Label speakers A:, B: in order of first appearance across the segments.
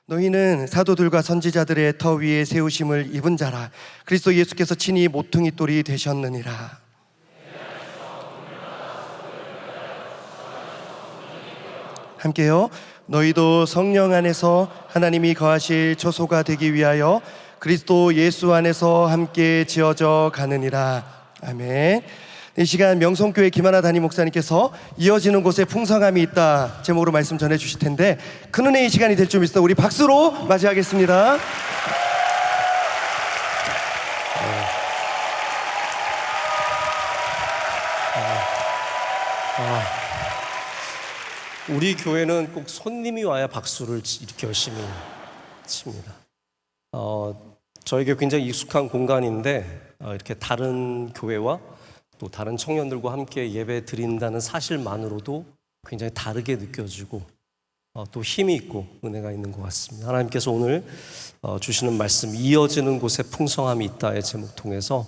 A: 너희는 사도들과 선지자들의 터 위에 세우심을 입은 자라. 그리스도 예수께서 친히 모퉁이 돌이 되셨느니라. 함께요. 너희도 성령 안에서 하나님이 거하실 초소가 되기 위하여 그리스도 예수 안에서 함께 지어져 가느니라. 아멘. 이 시간 명성교회 김하나 담임 목사님께서 이어지는 곳에 풍성함이 있다 제목으로 말씀 전해 주실 텐데, 큰 은혜의 시간이 될 줄 믿습니다. 우리 박수로 맞이하겠습니다.
B: 우리 교회는 꼭 손님이 와야 박수를 이렇게 열심히 칩니다. 저에게 굉장히 익숙한 공간인데, 이렇게 다른 교회와 또 다른 청년들과 함께 예배 드린다는 사실만으로도 굉장히 다르게 느껴지고 또 힘이 있고 은혜가 있는 것 같습니다. 하나님께서 오늘 주시는 말씀, 이어지는 곳에 풍성함이 있다의 제목 통해서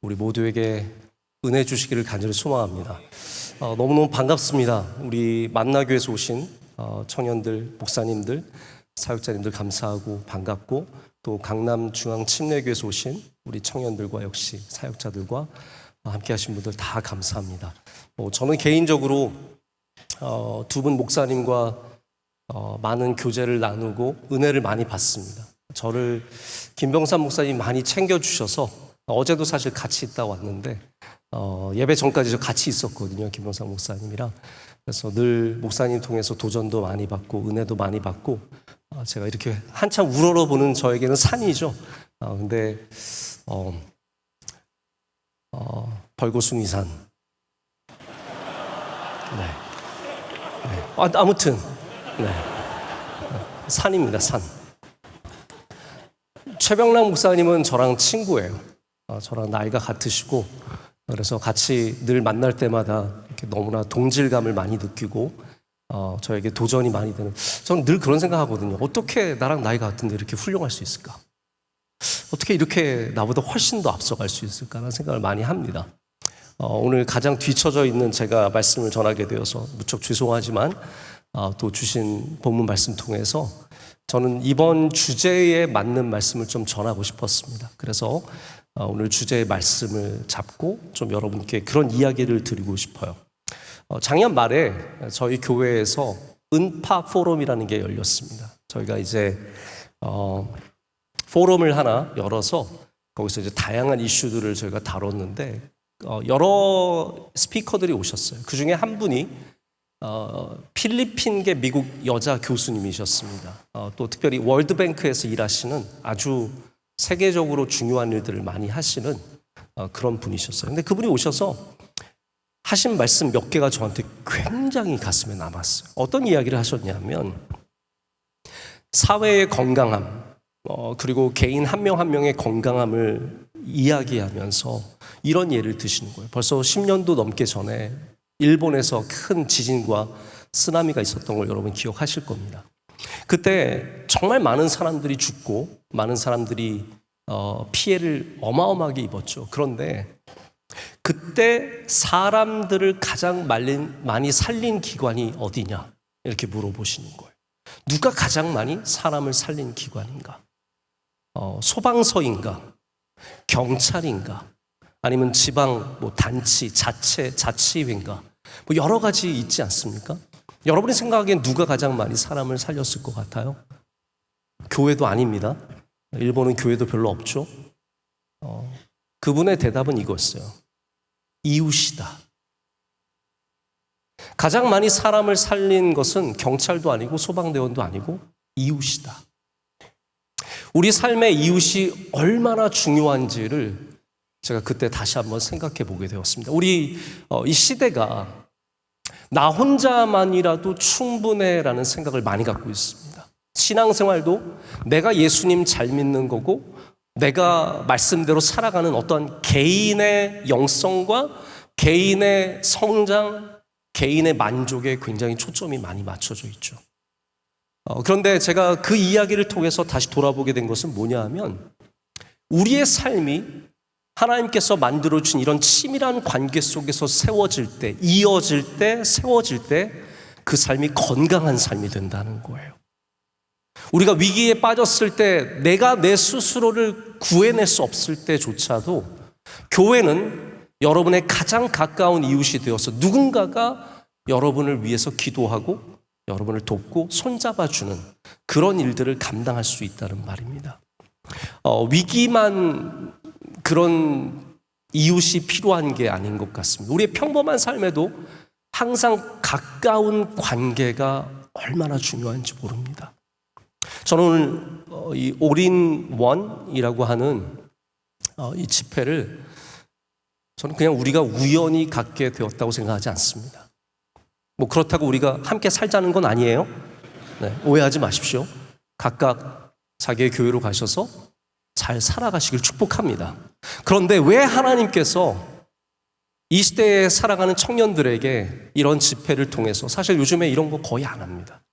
B: 우리 모두에게 은혜 주시기를 간절히 소망합니다. 너무너무 반갑습니다. 우리 만나교회에서 오신 청년들, 목사님들, 사역자님들 감사하고 반갑고, 또 강남중앙침례교회에서 오신 우리 청년들과 역시 사역자들과 함께 하신 분들 다 감사합니다. 저는 개인적으로 두 분 목사님과 많은 교제를 나누고 은혜를 많이 받습니다. 저를 김병삼 목사님 많이 챙겨주셔서 어제도 사실 같이 있다 왔는데 예배 전까지 저 같이 있었거든요, 김병삼 목사님이랑. 그래서 늘 목사님 통해서 도전도 많이 받고 은혜도 많이 받고, 제가 이렇게 한참 우러러보는 저에게는 산이죠. 근데 벌거숭이산. 네. 아무튼 산입니다, 산. 최병락 목사님은 저랑 친구예요. 저랑 나이가 같으시고, 그래서 같이 늘 만날 때마다 이렇게 너무나 동질감을 많이 느끼고 저에게 도전이 많이 되는, 저는 늘 그런 생각하거든요. 어떻게 나랑 나이가 같은데 이렇게 훌륭할 수 있을까? 어떻게 이렇게 나보다 훨씬 더 앞서갈 수 있을까라는 생각을 많이 합니다. 오늘 가장 뒤처져 있는 제가 말씀을 전하게 되어서 무척 죄송하지만 또 주신 본문 말씀 통해서 저는 이번 주제에 맞는 말씀을 좀 전하고 싶었습니다. 그래서 오늘 주제의 말씀을 잡고 좀 여러분께 그런 이야기를 드리고 싶어요. 작년 말에 저희 교회에서 은파 포럼이라는 게 열렸습니다. 저희가 이제 포럼을 하나 열어서 거기서 이제 다양한 이슈들을 저희가 다뤘는데, 여러 스피커들이 오셨어요. 그 중에 한 분이 필리핀계 미국 여자 교수님이셨습니다. 또 특별히 월드뱅크에서 일하시는 아주 세계적으로 중요한 일들을 많이 하시는 그런 분이셨어요. 근데 그분이 오셔서 하신 말씀 몇 개가 저한테 굉장히 가슴에 남았어요. 어떤 이야기를 하셨냐면, 사회의 건강함, 그리고 개인 한 명 한 명의 건강함을 이야기하면서 이런 예를 드시는 거예요. 벌써 10년도 넘게 전에 일본에서 큰 지진과 쓰나미가 있었던 걸 여러분 기억하실 겁니다. 그때 정말 많은 사람들이 죽고 많은 사람들이 피해를 어마어마하게 입었죠. 그런데 그때 사람들을 가장 많이 살린 기관이 어디냐 이렇게 물어보시는 거예요. 누가 가장 많이 사람을 살린 기관인가? 소방서인가? 경찰인가? 아니면 지방 단치, 자치회인가? 여러 가지 있지 않습니까? 여러분이 생각하기엔 누가 가장 많이 사람을 살렸을 것 같아요? 교회도 아닙니다. 일본은 교회도 별로 없죠. 그분의 대답은 이거였어요. 이웃이다. 가장 많이 사람을 살린 것은 경찰도 아니고 소방대원도 아니고 이웃이다. 우리 삶의 이웃이 얼마나 중요한지를 제가 그때 다시 한번 생각해 보게 되었습니다. 우리 이 시대가 나 혼자만이라도 충분해라는 생각을 많이 갖고 있습니다. 신앙생활도 내가 예수님 잘 믿는 거고 내가 말씀대로 살아가는 어떤 개인의 영성과 개인의 성장, 개인의 만족에 굉장히 초점이 많이 맞춰져 있죠. 그런데 제가 그 이야기를 통해서 다시 돌아보게 된 것은 뭐냐 하면, 우리의 삶이 하나님께서 만들어주신 이런 치밀한 관계 속에서 세워질 때, 이어질 때, 세워질 때 그 삶이 건강한 삶이 된다는 거예요. 우리가 위기에 빠졌을 때 내가 내 스스로를 구해낼 수 없을 때조차도 교회는 여러분의 가장 가까운 이웃이 되어서 누군가가 여러분을 위해서 기도하고 여러분을 돕고 손잡아주는 그런 일들을 감당할 수 있다는 말입니다. 위기만 그런 이웃이 필요한 게 아닌 것 같습니다. 우리의 평범한 삶에도 항상 가까운 관계가 얼마나 중요한지 모릅니다. 저는 오늘 이 올인원이라고 하는 이 집회를 저는 그냥 우리가 우연히 갖게 되었다고 생각하지 않습니다. 뭐 그렇다고 우리가 함께 살자는 건 아니에요. 네, 오해하지 마십시오. 각각 자기의 교회로 가셔서 잘 살아가시길 축복합니다. 그런데 왜 하나님께서 이 시대에 살아가는 청년들에게 이런 집회를 통해서, 사실 요즘에 이런 거 거의 안 합니다.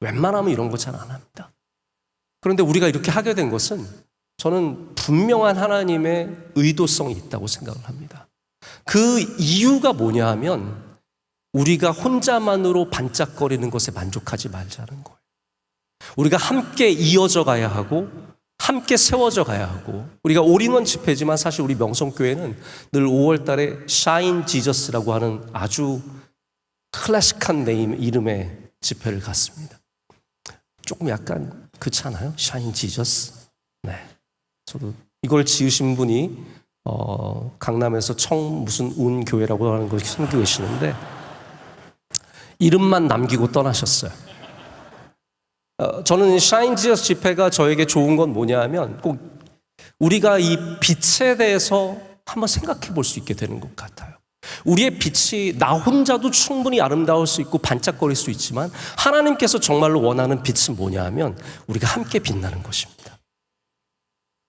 B: 웬만하면 이런 거 잘 안 합니다. 그런데 우리가 이렇게 하게 된 것은 저는 분명한 하나님의 의도성이 있다고 생각을 합니다. 그 이유가 뭐냐 하면 우리가 혼자만으로 반짝거리는 것에 만족하지 말자는 거예요. 우리가 함께 이어져 가야 하고 함께 세워져 가야 하고, 우리가 올인원 집회지만 사실 우리 명성교회는 늘 5월 달에 Shine Jesus라고 하는 아주 클래식한 이름의 집회를 갖습니다. 조금 약간 그렇지 않아요? Shine Jesus. 네. 저도 이걸 지으신 분이 강남에서 무슨 운 교회라고 하는 걸 섬기고 계시는데 이름만 남기고 떠나셨어요. 저는 Shine Jesus 집회가 저에게 좋은 건 뭐냐 하면 꼭 우리가 이 빛에 대해서 한번 생각해 볼 수 있게 되는 것 같아요. 우리의 빛이 나 혼자도 충분히 아름다울 수 있고 반짝거릴 수 있지만 하나님께서 정말로 원하는 빛은 뭐냐 하면 우리가 함께 빛나는 것입니다.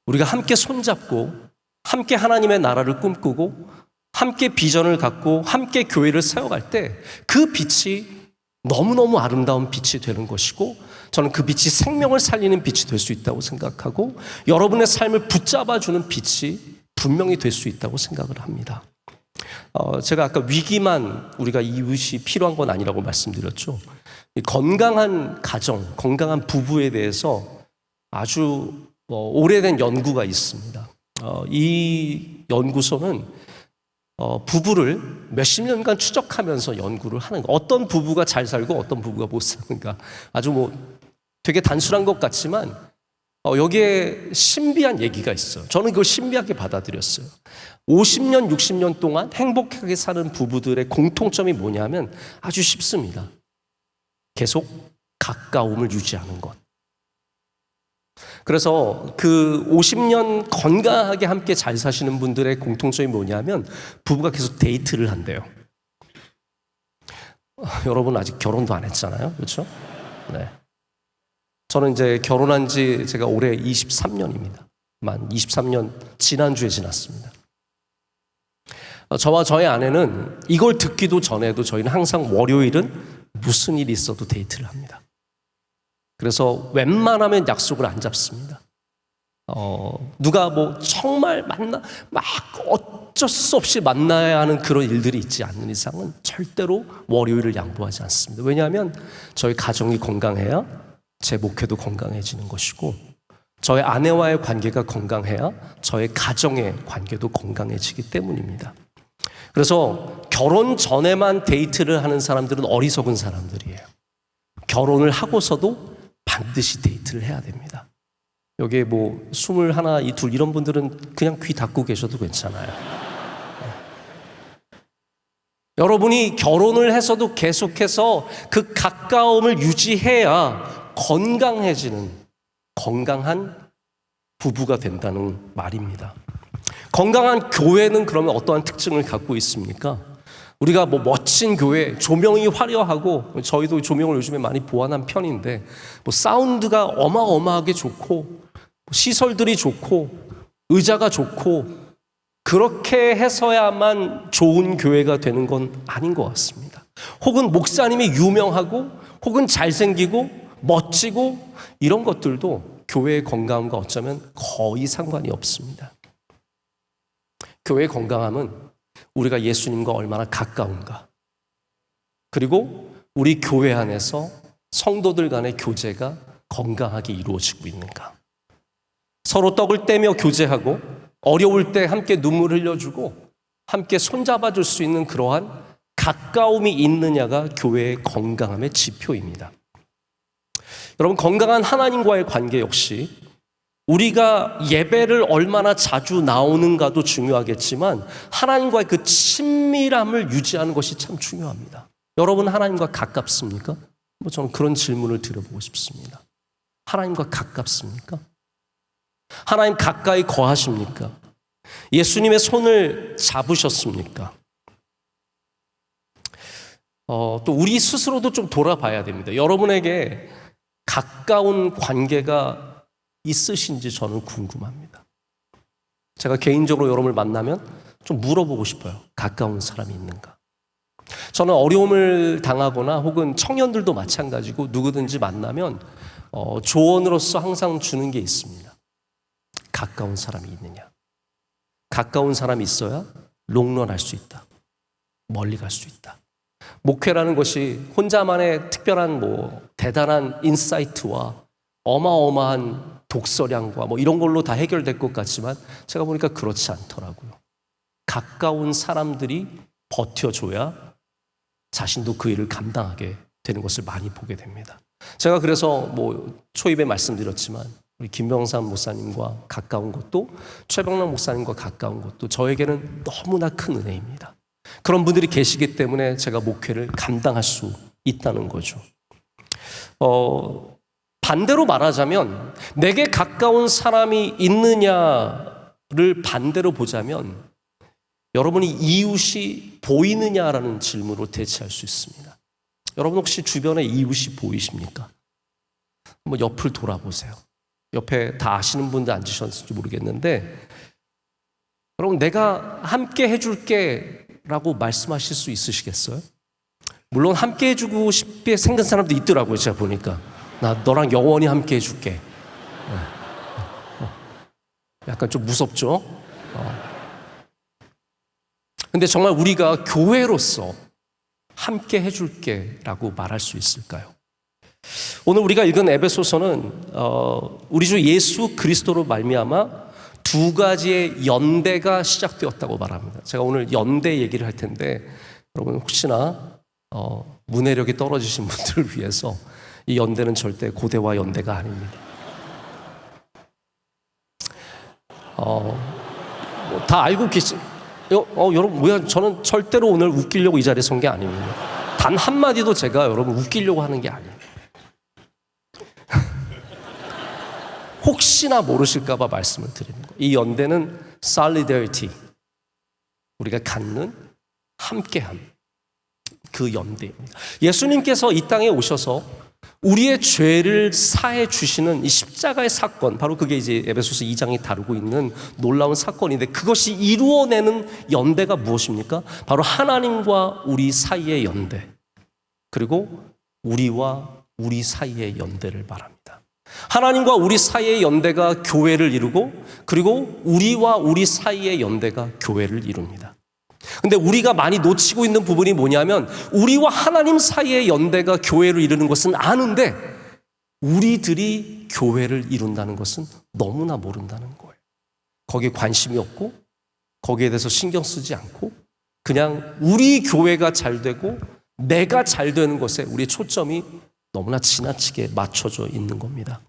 B: 우리가 함께 손잡고 함께 하나님의 나라를 꿈꾸고 함께 비전을 갖고 함께 교회를 세워갈 때 그 빛이 너무너무 아름다운 빛이 되는 것이고, 저는 그 빛이 생명을 살리는 빛이 될 수 있다고 생각하고 여러분의 삶을 붙잡아주는 빛이 분명히 될 수 있다고 생각을 합니다. 제가 아까 위기만 우리가 이웃이 필요한 건 아니라고 말씀드렸죠. 건강한 가정, 건강한 부부에 대해서 아주 오래된 연구가 있습니다. 이 연구소는 부부를 몇십 년간 추적하면서 연구를 하는 거. 어떤 부부가 잘 살고 어떤 부부가 못 사는가. 아주 되게 단순한 것 같지만 여기에 신비한 얘기가 있어요. 저는 그걸 신비하게 받아들였어요. 50년, 60년 동안 행복하게 사는 부부들의 공통점이 뭐냐면 아주 쉽습니다. 계속 가까움을 유지하는 것. 그래서 그 50년 건강하게 함께 잘 사시는 분들의 공통점이 뭐냐면 부부가 계속 데이트를 한대요. 여러분 아직 결혼도 안 했잖아요. 그렇죠? 네. 저는 이제 결혼한 지 제가 올해 23년입니다. 만 23년 지난주에 지났습니다. 저와 저의 아내는 이걸 듣기도 전에도 저희는 항상 월요일은 무슨 일이 있어도 데이트를 합니다. 그래서 웬만하면 약속을 안 잡습니다. 누가 정말 막 어쩔 수 없이 만나야 하는 그런 일들이 있지 않는 이상은 절대로 월요일을 양보하지 않습니다. 왜냐하면 저희 가정이 건강해야 제 목회도 건강해지는 것이고, 저의 아내와의 관계가 건강해야 저의 가정의 관계도 건강해지기 때문입니다. 그래서 결혼 전에만 데이트를 하는 사람들은 어리석은 사람들이에요. 결혼을 하고서도 반드시 데이트를 해야 됩니다. 여기에 21, 2 이런 분들은 그냥 귀 닫고 계셔도 괜찮아요. 여러분이 결혼을 해서도 계속해서 그 가까움을 유지해야 건강해지는 건강한 부부가 된다는 말입니다. 건강한 교회는 그러면 어떠한 특징을 갖고 있습니까? 우리가 멋진 교회, 조명이 화려하고, 저희도 조명을 요즘에 많이 보완한 편인데 사운드가 어마어마하게 좋고 시설들이 좋고 의자가 좋고 그렇게 해서야만 좋은 교회가 되는 건 아닌 것 같습니다. 혹은 목사님이 유명하고 혹은 잘생기고 멋지고 이런 것들도 교회의 건강함과 어쩌면 거의 상관이 없습니다. 교회의 건강함은 우리가 예수님과 얼마나 가까운가, 그리고 우리 교회 안에서 성도들 간의 교제가 건강하게 이루어지고 있는가? 서로 떡을 떼며 교제하고 어려울 때 함께 눈물 흘려주고 함께 손잡아줄 수 있는 그러한 가까움이 있느냐가 교회의 건강함의 지표입니다. 여러분, 건강한 하나님과의 관계 역시 우리가 예배를 얼마나 자주 나오는가도 중요하겠지만 하나님과의 그 친밀함을 유지하는 것이 참 중요합니다. 여러분, 하나님과 가깝습니까? 저는 그런 질문을 드려보고 싶습니다. 하나님과 가깝습니까? 하나님 가까이 거하십니까? 예수님의 손을 잡으셨습니까? 또 우리 스스로도 좀 돌아봐야 됩니다. 여러분에게 가까운 관계가 있으신지 저는 궁금합니다. 제가 개인적으로 여러분을 만나면 좀 물어보고 싶어요. 가까운 사람이 있는가? 저는 어려움을 당하거나 혹은 청년들도 마찬가지고 누구든지 만나면 조언으로서 항상 주는 게 있습니다. 가까운 사람이 있느냐? 가까운 사람이 있어야 롱런할 수 있다. 멀리 갈 수 있다. 목회라는 것이 혼자만의 특별한 대단한 인사이트와 어마어마한 독서량과 이런 걸로 다 해결될 것 같지만 제가 보니까 그렇지 않더라고요. 가까운 사람들이 버텨줘야 자신도 그 일을 감당하게 되는 것을 많이 보게 됩니다. 제가 그래서 초입에 말씀드렸지만 우리 김병삼 목사님과 가까운 것도 최병락 목사님과 가까운 것도 저에게는 너무나 큰 은혜입니다. 그런 분들이 계시기 때문에 제가 목회를 감당할 수 있다는 거죠. 반대로 말하자면 내게 가까운 사람이 있느냐를 반대로 보자면 여러분이 이웃이 보이느냐라는 질문으로 대체할 수 있습니다. 여러분 혹시 주변에 이웃이 보이십니까? 한번 옆을 돌아보세요. 옆에 다 아시는 분들 앉으셨을지 모르겠는데 여러분 내가 함께 해줄게 라고 말씀하실 수 있으시겠어요? 물론 함께 해주고 싶게 생긴 사람도 있더라고요. 제가 보니까 나 너랑 영원히 함께 해줄게. 약간 좀 무섭죠? 근데 정말 우리가 교회로서 함께 해줄게 라고 말할 수 있을까요? 오늘 우리가 읽은 에베소서는 우리 주 예수 그리스도로 말미암아 두 가지의 연대가 시작되었다고 말합니다. 제가 오늘 연대 얘기를 할 텐데 여러분 혹시나 문해력이 떨어지신 분들을 위해서 이 연대는 절대 고대와 연대가 아닙니다. 다 알고 계시 여러분 뭐야, 저는 절대로 오늘 웃기려고 이 자리에 선 게 아닙니다. 단 한마디도 제가 여러분 웃기려고 하는 게 아니에요. 혹시나 모르실까 봐 말씀을 드리는 거예요. 이 연대는 solidarity, 우리가 갖는 함께함, 그 연대입니다. 예수님께서 이 땅에 오셔서 우리의 죄를 사해 주시는 이 십자가의 사건, 바로 그게 이제 에베소서 2장이 다루고 있는 놀라운 사건인데 그것이 이루어내는 연대가 무엇입니까? 바로 하나님과 우리 사이의 연대, 그리고 우리와 우리 사이의 연대를 말합니다. 하나님과 우리 사이의 연대가 교회를 이루고 그리고 우리와 우리 사이의 연대가 교회를 이룹니다. 근데 우리가 많이 놓치고 있는 부분이 뭐냐면 우리와 하나님 사이의 연대가 교회를 이루는 것은 아는데 우리들이 교회를 이룬다는 것은 너무나 모른다는 거예요. 거기에 관심이 없고 거기에 대해서 신경 쓰지 않고 그냥 우리 교회가 잘 되고 내가 잘 되는 것에 우리의 초점이 너무나 지나치게 맞춰져 있는 겁니다.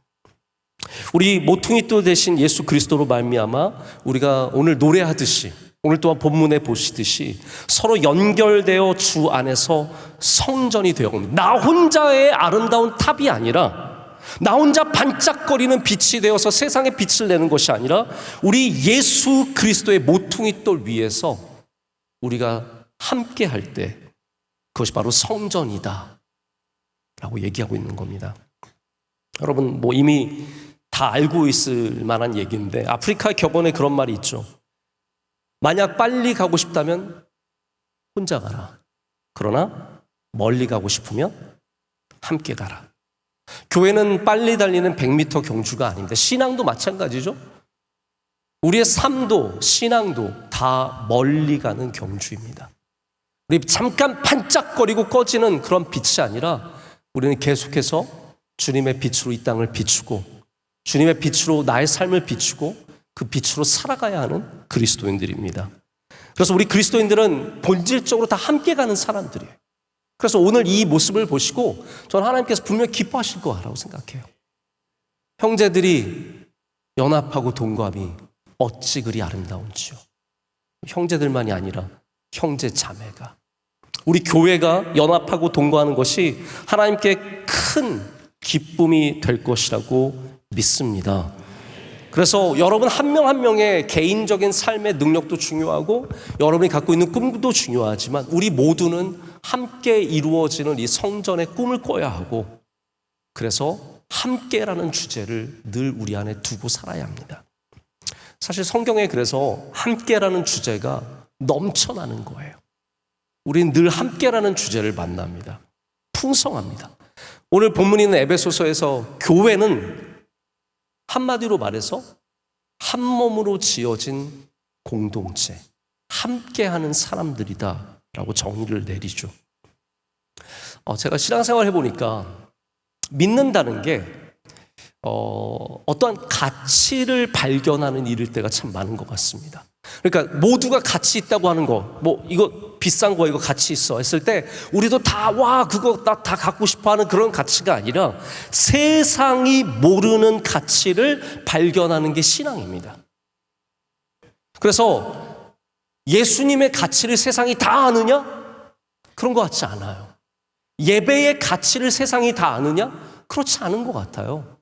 B: 우리 모퉁이돌 대신 예수 그리스도로 말미암아 우리가 오늘 노래하듯이 오늘 또한 본문에 보시듯이 서로 연결되어 주 안에서 성전이 되어 나 혼자의 아름다운 탑이 아니라 나 혼자 반짝거리는 빛이 되어서 세상에 빛을 내는 것이 아니라 우리 예수 그리스도의 모퉁이돌 위에서 우리가 함께 할 때 그것이 바로 성전이다 라고 얘기하고 있는 겁니다. 여러분 이미 다 알고 있을 만한 얘기인데 아프리카 격언에 그런 말이 있죠. 만약 빨리 가고 싶다면 혼자 가라. 그러나 멀리 가고 싶으면 함께 가라. 교회는 빨리 달리는 100m 경주가 아닙니다. 신앙도 마찬가지죠. 우리의 삶도 신앙도 다 멀리 가는 경주입니다. 우리 잠깐 반짝거리고 꺼지는 그런 빛이 아니라 우리는 계속해서 주님의 빛으로 이 땅을 비추고 주님의 빛으로 나의 삶을 비추고 그 빛으로 살아가야 하는 그리스도인들입니다. 그래서 우리 그리스도인들은 본질적으로 다 함께 가는 사람들이에요. 그래서 오늘 이 모습을 보시고 저는 하나님께서 분명히 기뻐하실 거라고 생각해요. 형제들이 연합하고 동감이 어찌 그리 아름다운지요. 형제들만이 아니라 형제 자매가, 우리 교회가 연합하고 동거하는 것이 하나님께 큰 기쁨이 될 것이라고 믿습니다. 그래서 여러분 한 명 한 명의 개인적인 삶의 능력도 중요하고 여러분이 갖고 있는 꿈도 중요하지만 우리 모두는 함께 이루어지는 이 성전의 꿈을 꿔야 하고, 그래서 함께라는 주제를 늘 우리 안에 두고 살아야 합니다. 사실 성경에 그래서 함께라는 주제가 넘쳐나는 거예요. 우리는 늘 함께라는 주제를 만납니다. 풍성합니다. 오늘 본문에 있는 에베소서에서 교회는 한마디로 말해서 한 몸으로 지어진 공동체, 함께하는 사람들이다라고 정의를 내리죠. 제가 신앙생활 해보니까 믿는다는 게 어떠한 가치를 발견하는 일일 때가 참 많은 것 같습니다. 그러니까 모두가 가치 있다고 하는 거, 뭐 이거 비싼 거 이거 가치 있어 했을 때 우리도 다 와 그거 다 갖고 싶어 하는 그런 가치가 아니라 세상이 모르는 가치를 발견하는 게 신앙입니다. 그래서 예수님의 가치를 세상이 다 아느냐? 그런 것 같지 않아요. 예배의 가치를 세상이 다 아느냐? 그렇지 않은 것 같아요.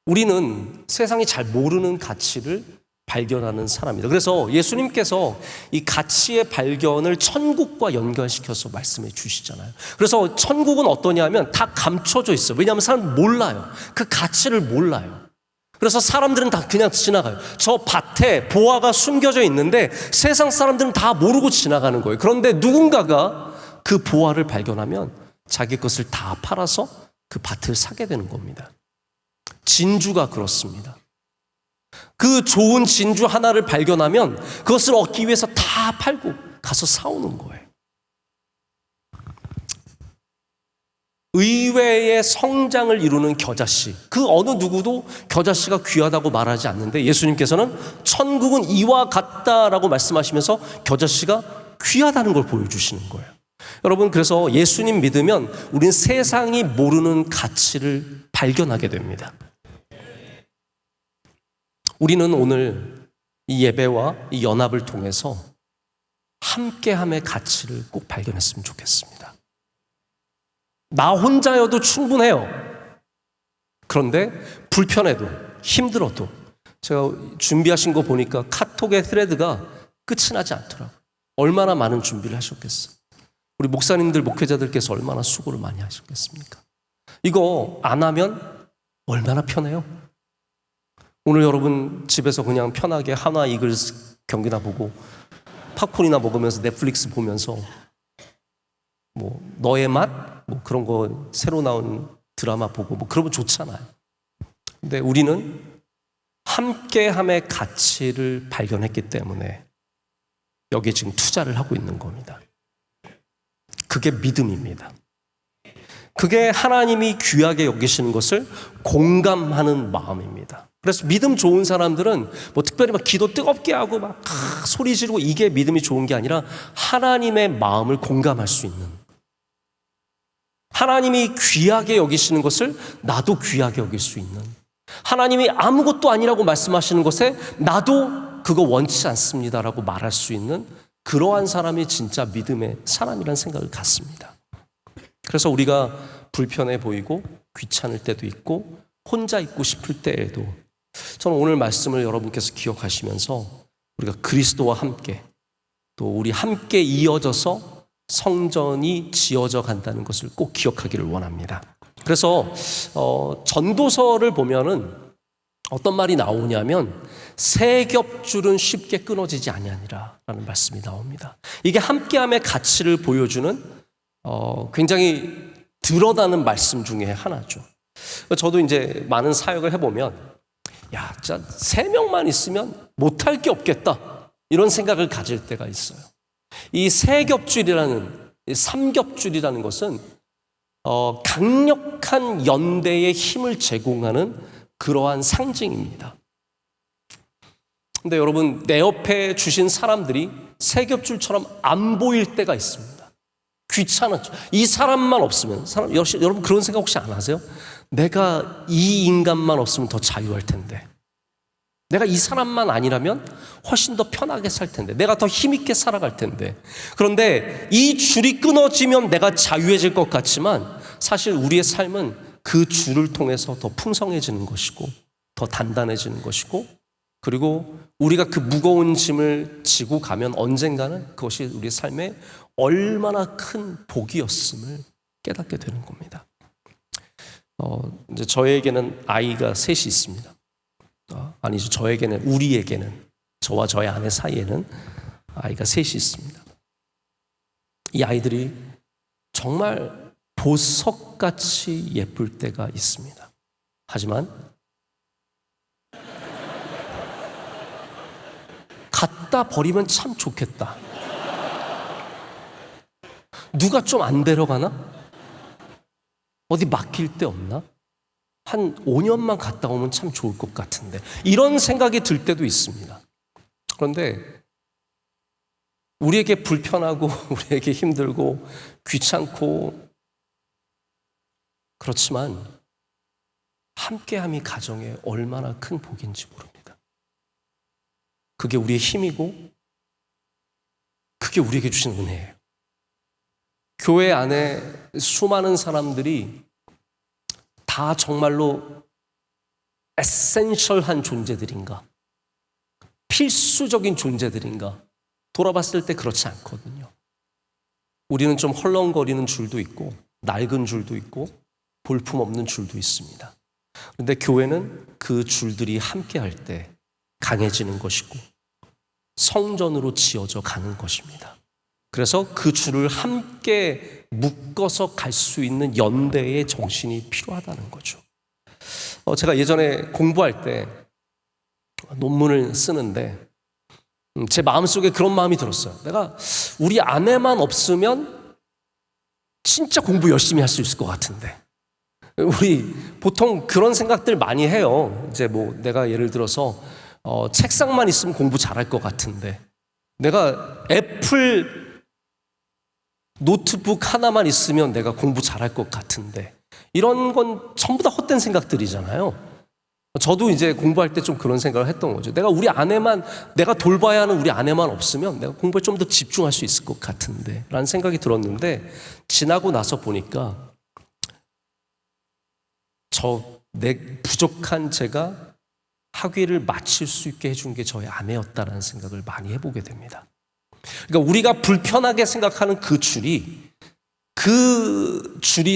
B: 우리는 세상이 잘 모르는 가치를 발견하는 사람입니다. 그래서 예수님께서 이 가치의 발견을 천국과 연관시켜서 말씀해 주시잖아요. 그래서 천국은 어떠냐면 다 감춰져 있어요. 왜냐하면 사람은 몰라요. 그 가치를 몰라요. 그래서 사람들은 다 그냥 지나가요. 저 밭에 보화가 숨겨져 있는데 세상 사람들은 다 모르고 지나가는 거예요. 그런데 누군가가 그 보화를 발견하면 자기 것을 다 팔아서 그 밭을 사게 되는 겁니다. 진주가 그렇습니다. 그 좋은 진주 하나를 발견하면 그것을 얻기 위해서 다 팔고 가서 사오는 거예요. 의외의 성장을 이루는 겨자씨, 그 어느 누구도 겨자씨가 귀하다고 말하지 않는데 예수님께서는 천국은 이와 같다라고 말씀하시면서 겨자씨가 귀하다는 걸 보여주시는 거예요. 여러분, 그래서 예수님 믿으면 우린 세상이 모르는 가치를 발견하게 됩니다. 우리는 오늘 이 예배와 이 연합을 통해서 함께함의 가치를 꼭 발견했으면 좋겠습니다. 나 혼자여도 충분해요. 그런데 불편해도 힘들어도 제가 준비하신 거 보니까 카톡의 스레드가 끝이 나지 않더라고요. 얼마나 많은 준비를 하셨겠어요. 우리 목사님들, 목회자들께서 얼마나 수고를 많이 하셨겠습니까? 이거 안 하면 얼마나 편해요. 오늘 여러분 집에서 그냥 편하게 한화 이글스 경기나 보고 팝콘이나 먹으면서 넷플릭스 보면서 뭐 너의 맛? 뭐 그런 거 새로 나온 드라마 보고 뭐 그러면 좋잖아요. 근데 우리는 함께함의 가치를 발견했기 때문에 여기에 지금 투자를 하고 있는 겁니다. 그게 믿음입니다. 그게 하나님이 귀하게 여기시는 것을 공감하는 마음입니다. 그래서 믿음 좋은 사람들은 뭐 특별히 막 기도 뜨겁게 하고 막 소리 지르고 이게 믿음이 좋은 게 아니라 하나님의 마음을 공감할 수 있는, 하나님이 귀하게 여기시는 것을 나도 귀하게 여길 수 있는, 하나님이 아무것도 아니라고 말씀하시는 것에 나도 그거 원치 않습니다라고 말할 수 있는 그러한 사람이 진짜 믿음의 사람이라는 생각을 갖습니다. 그래서 우리가 불편해 보이고 귀찮을 때도 있고 혼자 있고 싶을 때에도 저는 오늘 말씀을 여러분께서 기억하시면서 우리가 그리스도와 함께 또 우리 함께 이어져서 성전이 지어져 간다는 것을 꼭 기억하기를 원합니다. 그래서 전도서를 보면은 어떤 말이 나오냐면 세 겹줄은 쉽게 끊어지지 아니하니라 라는 말씀이 나옵니다. 이게 함께함의 가치를 보여주는 굉장히 드러나는 말씀 중에 하나죠. 저도 이제 많은 사역을 해보면 야, 진짜 3명만 있으면 못할 게 없겠다 이런 생각을 가질 때가 있어요. 이 세 겹줄이라는, 이 삼겹줄이라는 것은 강력한 연대의 힘을 제공하는 그러한 상징입니다. 근데 여러분, 내 옆에 주신 사람들이 세겹줄처럼 안 보일 때가 있습니다. 귀찮았죠. 이 사람만 없으면, 여러분 그런 생각 혹시 안 하세요? 내가 이 인간만 없으면 더 자유할 텐데, 내가 이 사람만 아니라면 훨씬 더 편하게 살 텐데, 내가 더 힘있게 살아갈 텐데. 그런데 이 줄이 끊어지면 내가 자유해질 것 같지만 사실 우리의 삶은 그 줄을 통해서 더 풍성해지는 것이고 더 단단해지는 것이고, 그리고 우리가 그 무거운 짐을 지고 가면 언젠가는 그것이 우리의 삶에 얼마나 큰 복이었음을 깨닫게 되는 겁니다. 이제 저에게는 아이가 셋이 있습니다. 아니죠. 우리에게는, 저와 저의 아내 사이에는 아이가 셋이 있습니다. 이 아이들이 정말 보석같이 예쁠 때가 있습니다. 하지만 갖다 버리면 참 좋겠다. 누가 좀 안 데려가나? 어디 맡길 데 없나? 한 5년만 갔다 오면 참 좋을 것 같은데, 이런 생각이 들 때도 있습니다. 그런데 우리에게 불편하고 우리에게 힘들고 귀찮고 그렇지만 함께함이 가정에 얼마나 큰 복인지 모릅니다. 그게 우리의 힘이고 그게 우리에게 주신 은혜예요. 교회 안에 수많은 사람들이 다 정말로 에센셜한 존재들인가? 필수적인 존재들인가? 돌아봤을 때 그렇지 않거든요. 우리는 좀 헐렁거리는 줄도 있고 낡은 줄도 있고 볼품없는 줄도 있습니다. 그런데 교회는 그 줄들이 함께할 때 강해지는 것이고 성전으로 지어져 가는 것입니다. 그래서 그 줄을 함께 묶어서 갈 수 있는 연대의 정신이 필요하다는 거죠. 제가 예전에 공부할 때 논문을 쓰는데 제 마음속에 그런 마음이 들었어요. 내가 우리 아내만 없으면 진짜 공부 열심히 할 수 있을 것 같은데. 우리 보통 그런 생각들 많이 해요. 이제 뭐 내가 예를 들어서 책상만 있으면 공부 잘할 것 같은데, 내가 애플 노트북 하나만 있으면 내가 공부 잘할 것 같은데, 이런 건 전부 다 헛된 생각들이잖아요. 저도 이제 공부할 때 좀 그런 생각을 했던 거죠. 내가 돌봐야 하는 우리 아내만 없으면 내가 공부에 좀 더 집중할 수 있을 것 같은데 라는 생각이 들었는데, 지나고 나서 보니까 내 부족한 제가 학위를 마칠 수 있게 해준 게 저의 아내였다라는 생각을 많이 해보게 됩니다. 그러니까 우리가 불편하게 생각하는 그 줄이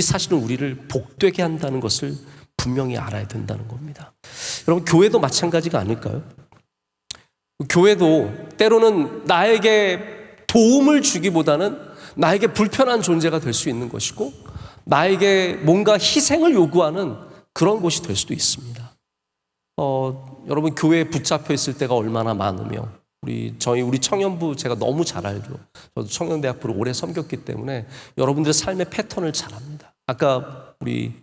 B: 사실은 우리를 복되게 한다는 것을 분명히 알아야 된다는 겁니다. 여러분, 교회도 마찬가지가 아닐까요? 교회도 때로는 나에게 도움을 주기보다는 나에게 불편한 존재가 될 수 있는 것이고, 나에게 뭔가 희생을 요구하는 그런 곳이 될 수도 있습니다. 여러분, 교회에 붙잡혀 있을 때가 얼마나 많으며, 우리 청년부 제가 너무 잘 알죠. 저도 청년대학부를 오래 섬겼기 때문에 여러분들의 삶의 패턴을 잘 압니다. 아까 우리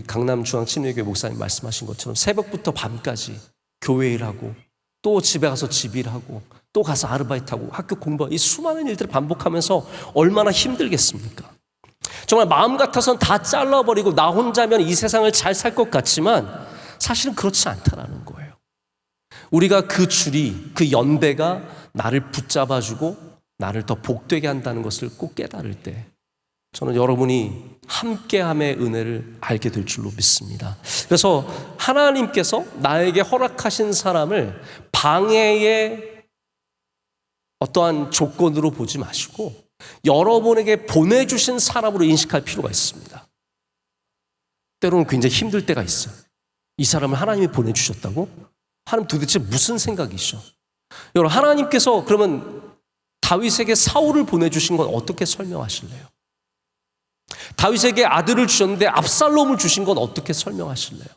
B: 강남중앙침례교회 목사님 말씀하신 것처럼 새벽부터 밤까지 교회 일하고, 또 집에 가서 집 일하고, 또 가서 아르바이트하고, 학교 공부하고, 이 수많은 일들을 반복하면서 얼마나 힘들겠습니까? 정말 마음 같아서는 다 잘라버리고 나 혼자면 이 세상을 잘 살 것 같지만 사실은 그렇지 않다라는 거예요. 우리가 그 연대가 나를 붙잡아주고 나를 더 복되게 한다는 것을 꼭 깨달을 때, 저는 여러분이 함께함의 은혜를 알게 될 줄로 믿습니다. 그래서 하나님께서 나에게 허락하신 사람을 방해의 어떠한 조건으로 보지 마시고 여러분에게 보내주신 사람으로 인식할 필요가 있습니다. 때로는 굉장히 힘들 때가 있어요. 이 사람을 하나님이 보내주셨다고? 하나님 도대체 무슨 생각이셔? 여러분, 하나님께서 그러면 다윗에게 사울을 보내주신 건 어떻게 설명하실래요? 다윗에게 아들을 주셨는데 압살롬을 주신 건 어떻게 설명하실래요?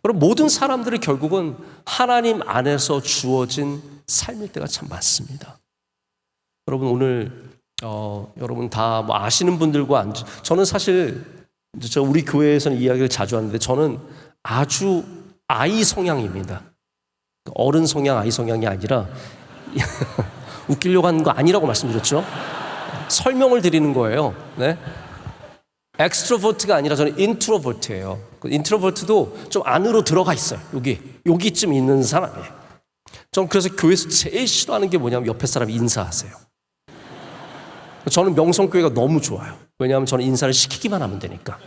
B: 여러분, 모든 사람들이 결국은 하나님 안에서 주어진 삶일 때가 참 많습니다. 여러분, 오늘 여러분 다 뭐 아시는 분들과 저는 사실 우리 교회에서는 이야기를 자주 하는데 저는 아주 아이 성향입니다. 어른 성향, 아이 성향이 아니라 웃기려고 하는 거 아니라고 말씀드렸죠. 설명을 드리는 거예요. 네? 엑스트로버트가 아니라 저는 인트로버트예요. 인트로버트도 좀 안으로 들어가 있어요. 여기쯤 있는 사람이에요. 저는 그래서 교회에서 제일 싫어하는 게 뭐냐면 옆에 사람 인사하세요. 저는 명성교회가 너무 좋아요. 왜냐하면 저는 인사를 시키기만 하면 되니까.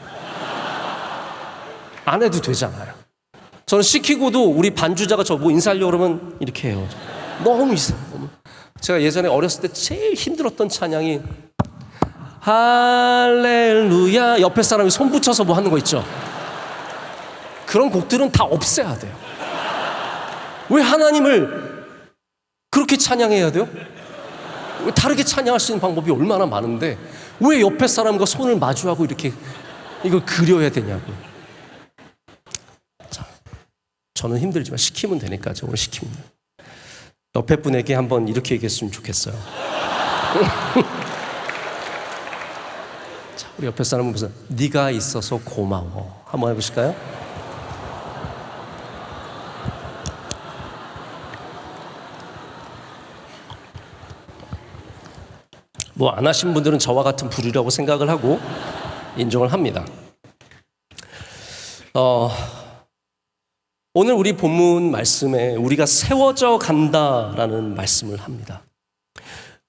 B: 안 해도 되잖아요. 저는 시키고도 우리 반주자가 저 뭐 인사하려고 그러면 이렇게 해요. 너무 이상해요. 제가 예전에 어렸을 때 제일 힘들었던 찬양이 할렐루야, 옆에 사람이 손 붙여서 뭐 하는 거 있죠. 그런 곡들은 다 없애야 돼요. 왜 하나님을 그렇게 찬양해야 돼요? 왜 다르게 찬양할 수 있는 방법이 얼마나 많은데 왜 옆에 사람과 손을 마주하고 이렇게 이걸 그려야 되냐고. 자, 저는 힘들지만 시키면 되니까 저 오늘 시킵니다. 옆에 분에게 한번 이렇게 얘기했으면 좋겠어요. 자, 우리 옆에 사람은 무슨 네가 있어서 고마워. 한번 해보실까요? 뭐 안 하신 분들은 저와 같은 부류라고 생각을 하고 인정을 합니다. 오늘 우리 본문 말씀에 우리가 세워져 간다라는 말씀을 합니다.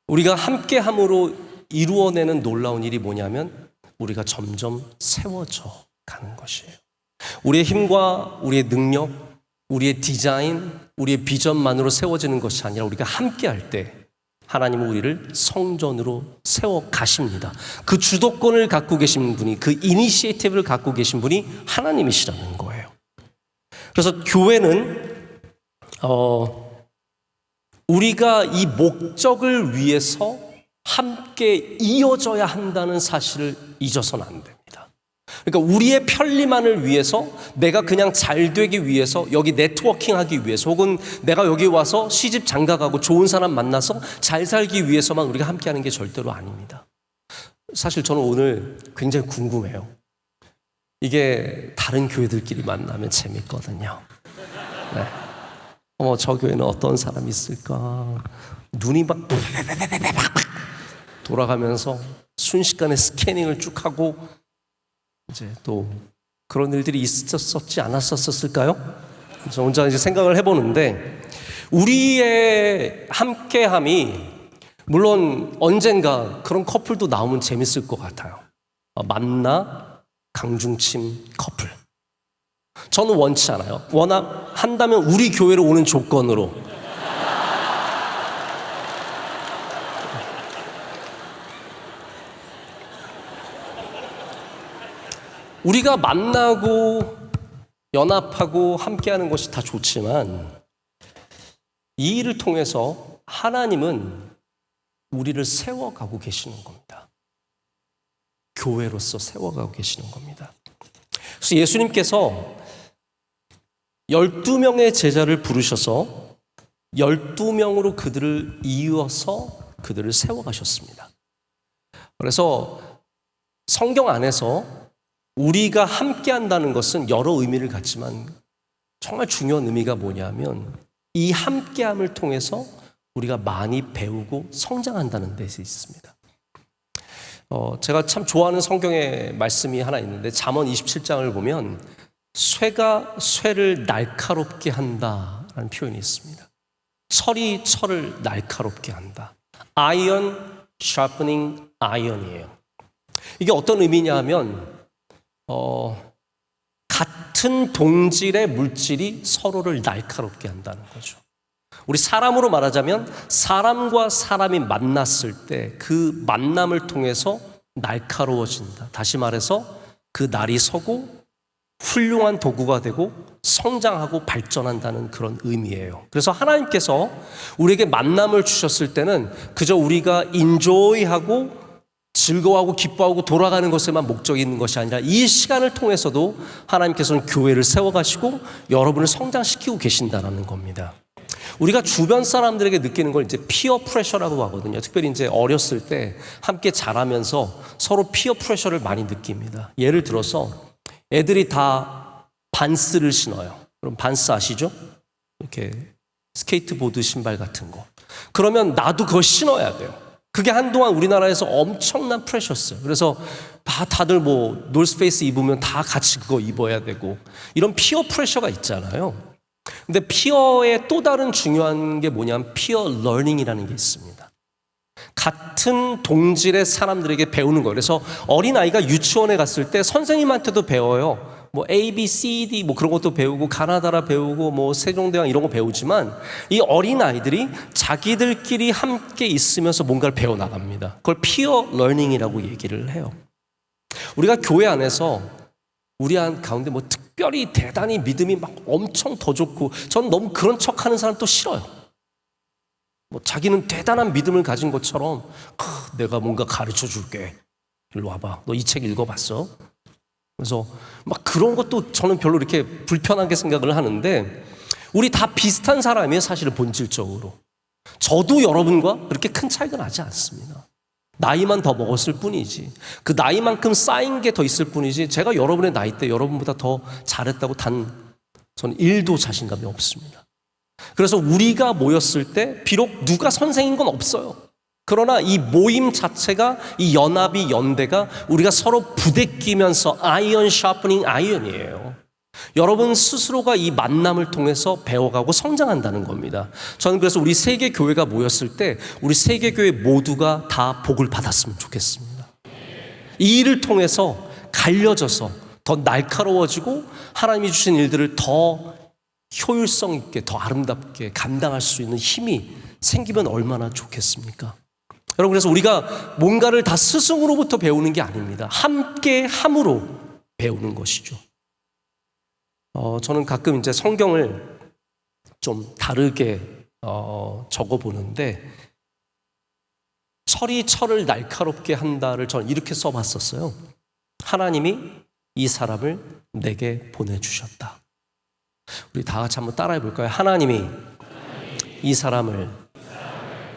B: 우리가 함께함으로 이루어내는 놀라운 일이 뭐냐면 우리가 점점 세워져 가는 것이에요. 우리의 힘과 우리의 능력, 우리의 디자인, 우리의 비전만으로 세워지는 것이 아니라 우리가 함께할 때 하나님은 우리를 성전으로 세워 가십니다. 그 주도권을 갖고 계신 분이, 그 이니시에이티브를 갖고 계신 분이 하나님이시라는 거예요. 그래서 교회는 우리가 이 목적을 위해서 함께 이어져야 한다는 사실을 잊어서는 안 됩니다. 그러니까 우리의 편리만을 위해서, 내가 그냥 잘 되기 위해서, 여기 네트워킹하기 위해서, 혹은 내가 여기 와서 시집 장가가고 좋은 사람 만나서 잘 살기 위해서만 우리가 함께하는 게 절대로 아닙니다. 사실 저는 오늘 굉장히 궁금해요. 이게 다른 교회들끼리 만나면 재밌거든요. 네. 저 교회는 어떤 사람이 있을까? 눈이 막 돌아가면서 순식간에 스캐닝을 쭉 하고 이제 또 그런 일들이 있었었지 않았었을까요? 저 혼자 이제 생각을 해보는데 우리의 함께함이 물론 언젠가 그런 커플도 나오면 재밌을 것 같아요. 만나 강중침 커플. 저는 원치 않아요. 워낙 한다면 우리 교회로 오는 조건으로. 우리가 만나고 연합하고 함께하는 것이 다 좋지만 이 일을 통해서 하나님은 우리를 세워가고 계시는 겁니다. 교회로서 세워가고 계시는 겁니다. 그래서 예수님께서 12명의 제자를 부르셔서 12명으로 그들을 이어서 그들을 세워가셨습니다. 그래서 성경 안에서 우리가 함께한다는 것은 여러 의미를 갖지만 정말 중요한 의미가 뭐냐면 이 함께함을 통해서 우리가 많이 배우고 성장한다는 데서 있습니다. 제가 참 좋아하는 성경의 말씀이 하나 있는데 잠언 27장을 보면 쇠가 쇠를 날카롭게 한다라는 표현이 있습니다. 철이 철을 날카롭게 한다. Iron sharpening iron이에요. 이게 어떤 의미냐 하면 같은 동질의 물질이 서로를 날카롭게 한다는 거죠. 우리 사람으로 말하자면 사람과 사람이 만났을 때 그 만남을 통해서 날카로워진다. 다시 말해서 그 날이 서고 훌륭한 도구가 되고 성장하고 발전한다는 그런 의미예요. 그래서 하나님께서 우리에게 만남을 주셨을 때는 그저 우리가 인조이하고 즐거워하고 기뻐하고 돌아가는 것에만 목적이 있는 것이 아니라 이 시간을 통해서도 하나님께서는 교회를 세워가시고 여러분을 성장시키고 계신다는 겁니다. 우리가 주변 사람들에게 느끼는 걸 이제 피어 프레셔라고 하거든요. 특별히 이제 어렸을 때 함께 자라면서 서로 피어 프레셔를 많이 느낍니다. 예를 들어서 애들이 다 반스를 신어요. 그럼 반스 아시죠? 이렇게 스케이트보드 신발 같은 거. 그러면 나도 그걸 신어야 돼요. 그게 한동안 우리나라에서 엄청난 프레셔였어요. 그래서 다들 뭐 노스페이스 입으면 다 같이 그거 입어야 되고 이런 피어 프레셔가 있잖아요. 근데 피어의 또 다른 중요한 게 뭐냐면 피어 러닝이라는 게 있습니다. 같은 동질의 사람들에게 배우는 거예요. 그래서 어린아이가 유치원에 갔을 때 선생님한테도 배워요. 뭐 A, B, C, D 뭐 그런 것도 배우고 가나다라 배우고 뭐 세종대왕 이런 거 배우지만 이 어린아이들이 자기들끼리 함께 있으면서 뭔가를 배워나갑니다. 그걸 피어 러닝이라고 얘기를 해요. 우리가 교회 안에서 우리 가운데 뭐 특별히 대단히 믿음이 막 엄청 더 좋고 전 너무 그런 척하는 사람 또 싫어요. 뭐 자기는 대단한 믿음을 가진 것처럼 내가 뭔가 가르쳐 줄게. 일로 와봐. 너 이 책 읽어봤어? 그래서 막 그런 것도 저는 별로 이렇게 불편하게 생각을 하는데 우리 다 비슷한 사람이에요. 사실은 본질적으로. 저도 여러분과 그렇게 큰 차이가 나지 않습니다. 나이만 더 먹었을 뿐이지 그 나이만큼 쌓인 게 더 있을 뿐이지 제가 여러분의 나이 때 여러분보다 더 잘했다고 저는 1도 자신감이 없습니다. 그래서 우리가 모였을 때 비록 누가 선생인 건 없어요. 그러나 이 모임 자체가 이 연합이 연대가 우리가 서로 부대끼면서 아이언 샤프닝 아이언이에요. 여러분 스스로가 이 만남을 통해서 배워가고 성장한다는 겁니다. 저는 그래서 우리 세계교회가 모였을 때 우리 세계교회 모두가 다 복을 받았으면 좋겠습니다. 이 일을 통해서 갈려져서 더 날카로워지고 하나님이 주신 일들을 더 효율성 있게 더 아름답게 감당할 수 있는 힘이 생기면 얼마나 좋겠습니까? 여러분 그래서 우리가 뭔가를 다 스승으로부터 배우는 게 아닙니다. 함께 함으로 배우는 것이죠. 저는 가끔 이제 성경을 좀 다르게 적어보는데 철이 철을 날카롭게 한다를 저는 이렇게 써봤었어요. 하나님이 이 사람을 내게 보내주셨다. 우리 다 같이 한번 따라해 볼까요? 하나님이 이 사람을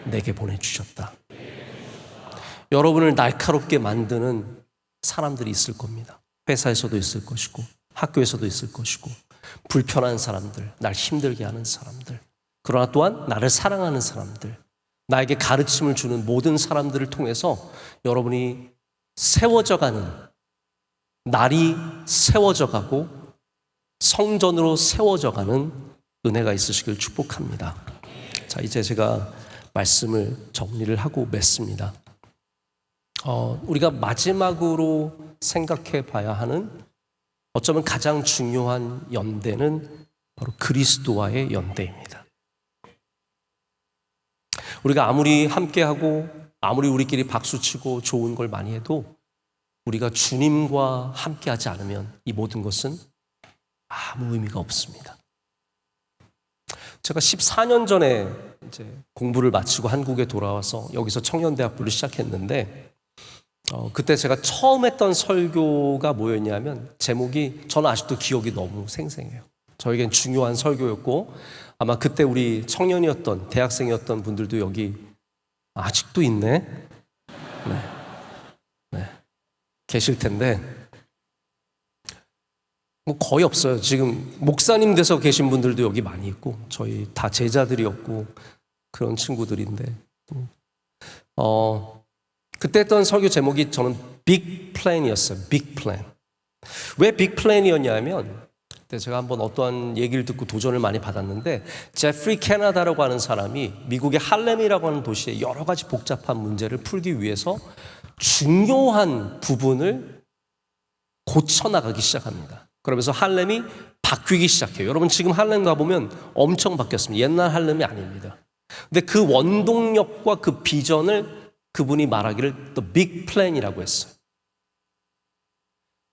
B: 내게 보내주셨다. 여러분을 날카롭게 만드는 사람들이 있을 겁니다. 회사에서도 있을 것이고 학교에서도 있을 것이고 불편한 사람들, 날 힘들게 하는 사람들, 그러나 또한 나를 사랑하는 사람들, 나에게 가르침을 주는 모든 사람들을 통해서 여러분이 세워져가는, 날이 세워져가고 성전으로 세워져가는 은혜가 있으시길 축복합니다. 자, 이제 제가 말씀을 정리를 하고 맺습니다. 우리가 마지막으로 생각해 봐야 하는 어쩌면 가장 중요한 연대는 바로 그리스도와의 연대입니다. 우리가 아무리 함께하고 아무리 우리끼리 박수치고 좋은 걸 많이 해도 우리가 주님과 함께하지 않으면 이 모든 것은 아무 의미가 없습니다. 제가 14년 전에 이제 공부를 마치고 한국에 돌아와서 여기서 청년대학부를 시작했는데 그때 제가 처음 했던 설교가 뭐였냐면 제목이 저는 아직도 기억이 너무 생생해요. 저에겐 중요한 설교였고 아마 그때 우리 청년이었던 대학생이었던 분들도 여기 아직도 있네. 네. 계실 텐데 뭐 거의 없어요. 지금 목사님 돼서 계신 분들도 여기 많이 있고 저희 다 제자들이었고 그런 친구들인데 그때 했던 설교 제목이 저는 빅 플랜이었어요. 빅 플랜. 왜 빅 플랜이었냐면 그때 제가 한번 어떠한 얘기를 듣고 도전을 많이 받았는데 제프리 캐나다라고 하는 사람이 미국의 할렘이라고 하는 도시에 여러 가지 복잡한 문제를 풀기 위해서 중요한 부분을 고쳐나가기 시작합니다. 그러면서 할렘이 바뀌기 시작해요. 여러분 지금 할렘 가보면 엄청 바뀌었습니다. 옛날 할렘이 아닙니다. 근데 그 원동력과 그 비전을 그분이 말하기를 The Big Plan이라고 했어요.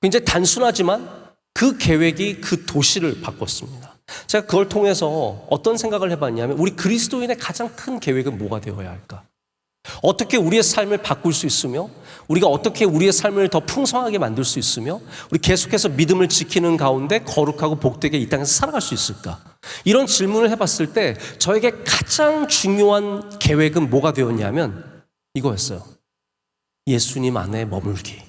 B: 굉장히 단순하지만 그 계획이 그 도시를 바꿨습니다. 제가 그걸 통해서 어떤 생각을 해봤냐면 우리 그리스도인의 가장 큰 계획은 뭐가 되어야 할까? 어떻게 우리의 삶을 바꿀 수 있으며 우리가 어떻게 우리의 삶을 더 풍성하게 만들 수 있으며 우리 계속해서 믿음을 지키는 가운데 거룩하고 복되게 이 땅에서 살아갈 수 있을까? 이런 질문을 해봤을 때 저에게 가장 중요한 계획은 뭐가 되었냐면 이거였어요. 예수님 안에 머물기.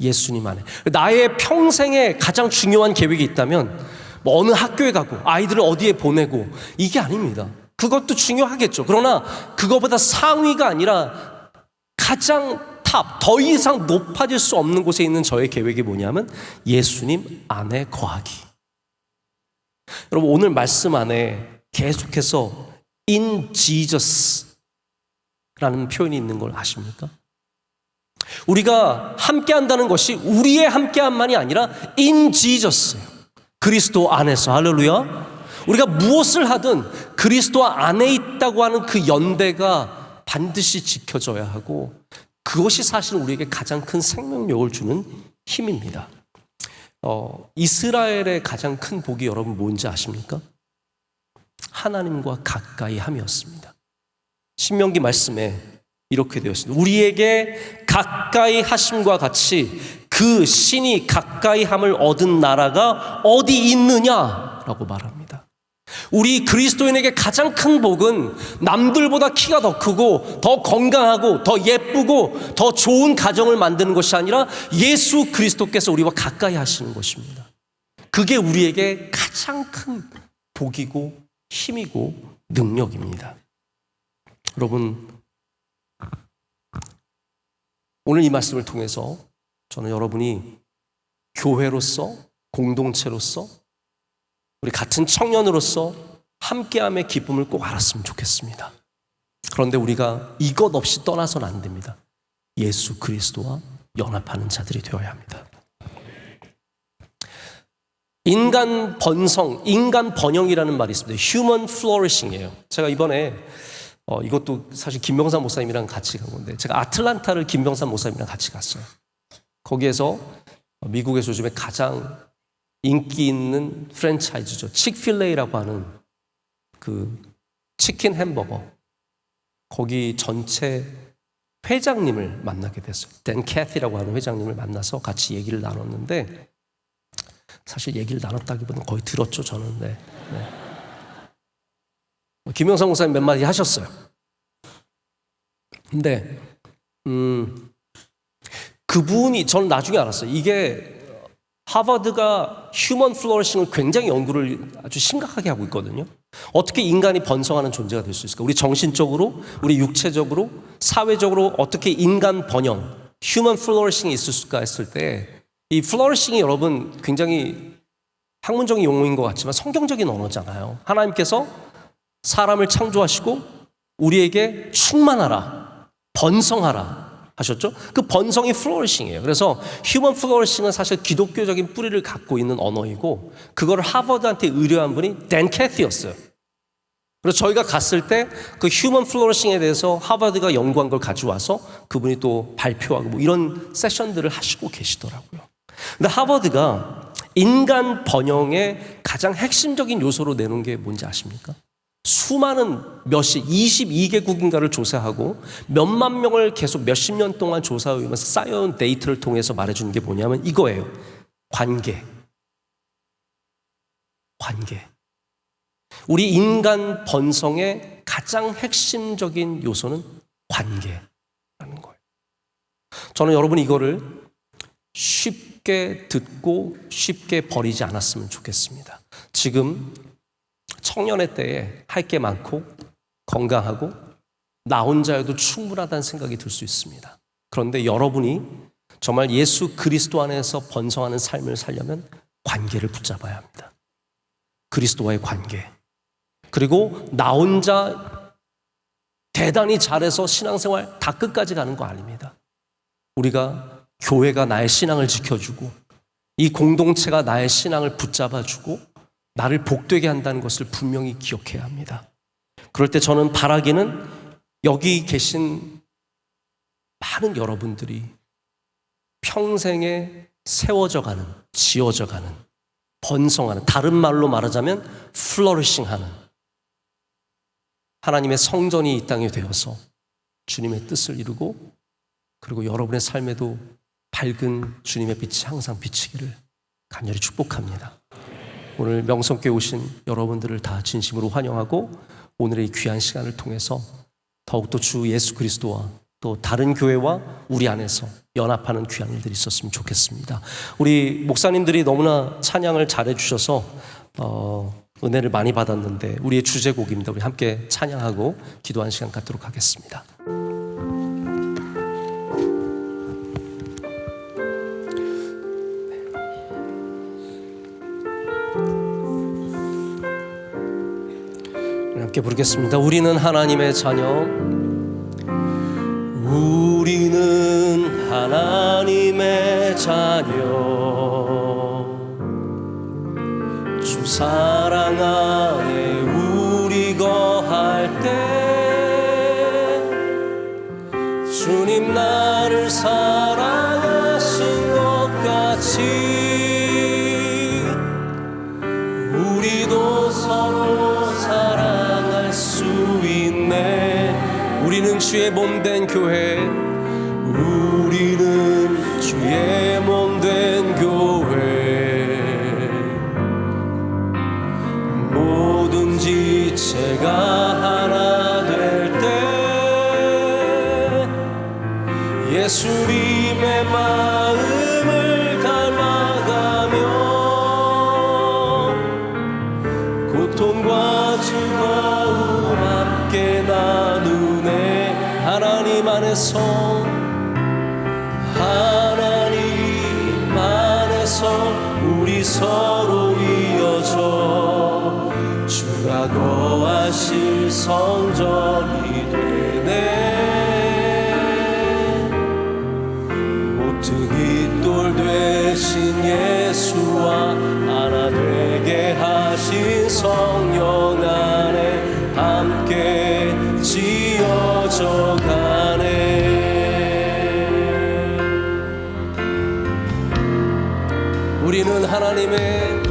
B: 예수님 안에. 나의 평생에 가장 중요한 계획이 있다면 뭐 어느 학교에 가고 아이들을 어디에 보내고 이게 아닙니다. 그것도 중요하겠죠. 그러나 그거보다 상위가 아니라 가장 탑, 더 이상 높아질 수 없는 곳에 있는 저의 계획이 뭐냐면 예수님 안에 거하기. 여러분 오늘 말씀 안에 계속해서 in Jesus 라는 표현이 있는 걸 아십니까? 우리가 함께한다는 것이 우리의 함께함만이 아니라 in Jesus예요. 그리스도 안에서. 할렐루야. 우리가 무엇을 하든 그리스도 안에 있다고 하는 그 연대가 반드시 지켜져야 하고 그것이 사실 우리에게 가장 큰 생명력을 주는 힘입니다. 이스라엘의 가장 큰 복이 여러분 뭔지 아십니까? 하나님과 가까이 함이었습니다. 신명기 말씀에 이렇게 되어 있습니다. 우리에게 가까이 하심과 같이 그 신이 가까이 함을 얻은 나라가 어디 있느냐라고 말합니다. 우리 그리스도인에게 가장 큰 복은 남들보다 키가 더 크고 더 건강하고 더 예쁘고 더 좋은 가정을 만드는 것이 아니라 예수 그리스도께서 우리와 가까이 하시는 것입니다. 그게 우리에게 가장 큰 복이고 힘이고 능력입니다. 여러분 오늘 이 말씀을 통해서 저는 여러분이 교회로서 공동체로서 우리 같은 청년으로서 함께함의 기쁨을 꼭 알았으면 좋겠습니다. 그런데 우리가 이것 없이 떠나서는 안 됩니다. 예수 그리스도와 연합하는 자들이 되어야 합니다. 인간 번성, 인간 번영이라는 말이 있습니다. Human flourishing이에요. 제가 이번에 이것도 사실 김병삼 목사님이랑 같이 간 건데 제가 아틀란타를 김병삼 목사님이랑 같이 갔어요. 거기에서 미국에서 요즘에 가장 인기 있는 프랜차이즈죠. 칙필레이라고 하는 그 치킨 햄버거 거기 전체 회장님을 만나게 됐어요. 댄 캐티라고 하는 회장님을 만나서 같이 얘기를 나눴는데 사실 얘기를 나눴다기보다는 거의 들었죠 저는. 네. 김영삼 목사님 몇 마디 하셨어요. 근데 그분이 저는 나중에 알았어요. 이게 하버드가 휴먼 플로리싱을 굉장히 연구를 아주 심각하게 하고 있거든요. 어떻게 인간이 번성하는 존재가 될 수 있을까? 우리 정신적으로, 우리 육체적으로, 사회적으로 어떻게 인간 번영, 휴먼 플로리싱이 있을 수가 했을 때 이 플로리싱이 여러분 굉장히 학문적인 용어인 것 같지만 성경적인 언어잖아요. 하나님께서 사람을 창조하시고 우리에게 충만하라, 번성하라 하셨죠? 그 번성이 플로리싱이에요. 그래서 휴먼 플로리싱은 사실 기독교적인 뿌리를 갖고 있는 언어이고 그거를 하버드한테 의뢰한 분이 댄 캐티였어요. 그래서 저희가 갔을 때 그 휴먼 플로리싱에 대해서 하버드가 연구한 걸 가져와서 그분이 또 발표하고 뭐 이런 세션들을 하시고 계시더라고요. 근데 하버드가 인간 번영의 가장 핵심적인 요소로 내놓은 게 뭔지 아십니까? 수많은 22개국인가를 조사하고 몇만 명을 계속 몇십 년 동안 조사하면서 쌓여온 데이터를 통해서 말해주는 게 뭐냐면 이거예요. 관계. 우리 인간 번성의 가장 핵심적인 요소는 관계라는 거예요. 저는 여러분이 이거를 쉽게 듣고 쉽게 버리지 않았으면 좋겠습니다. 지금 청년의 때에 할 게 많고 건강하고 나 혼자여도 충분하다는 생각이 들 수 있습니다. 그런데 여러분이 정말 예수 그리스도 안에서 번성하는 삶을 살려면 관계를 붙잡아야 합니다. 그리스도와의 관계. 그리고 나 혼자 대단히 잘해서 신앙생활 다 끝까지 가는 거 아닙니다. 우리가 교회가 나의 신앙을 지켜주고 이 공동체가 나의 신앙을 붙잡아주고 나를 복되게 한다는 것을 분명히 기억해야 합니다. 그럴 때 저는 바라기는 여기 계신 많은 여러분들이 평생에 세워져가는, 지어져가는, 번성하는, 다른 말로 말하자면 플러리싱하는 하나님의 성전이 이 땅에 되어서 주님의 뜻을 이루고 그리고 여러분의 삶에도 밝은 주님의 빛이 항상 비치기를 간절히 축복합니다. 오늘 명성교회 오신 여러분들을 다 진심으로 환영하고 오늘의 이 귀한 시간을 통해서 더욱더 주 예수 그리스도와 또 다른 교회와 우리 안에서 연합하는 귀한 일들이 있었으면 좋겠습니다. 우리 목사님들이 너무나 찬양을 잘해 주셔서 은혜를 많이 받았는데 우리의 주제곡입니다. 우리 함께 찬양하고 기도하는 시간 갖도록 하겠습니다. 함께 부르겠습니다. 우리는 하나님의 자녀, 우리는 하나님의 자녀, 주 사랑 안에 우리 거할 때 주님 나를 사랑하신 것 같이 우리도 서로 사랑할 수 있네. 우리는 주의 몸된 교회, 우리는 주의 몸된 교회, 모든 지체가 하나 될 때 예수님의 마음을 닮아가며 고통과 즐거움 함께 나누네. 하나님 안에서 우리 서로 이어져 주가 거하실 성전이 되네. 모퉁이 돌 되신 예수와 하나 되게 하신 성령 안에 함께 지어져 가네. 우리는 하나님의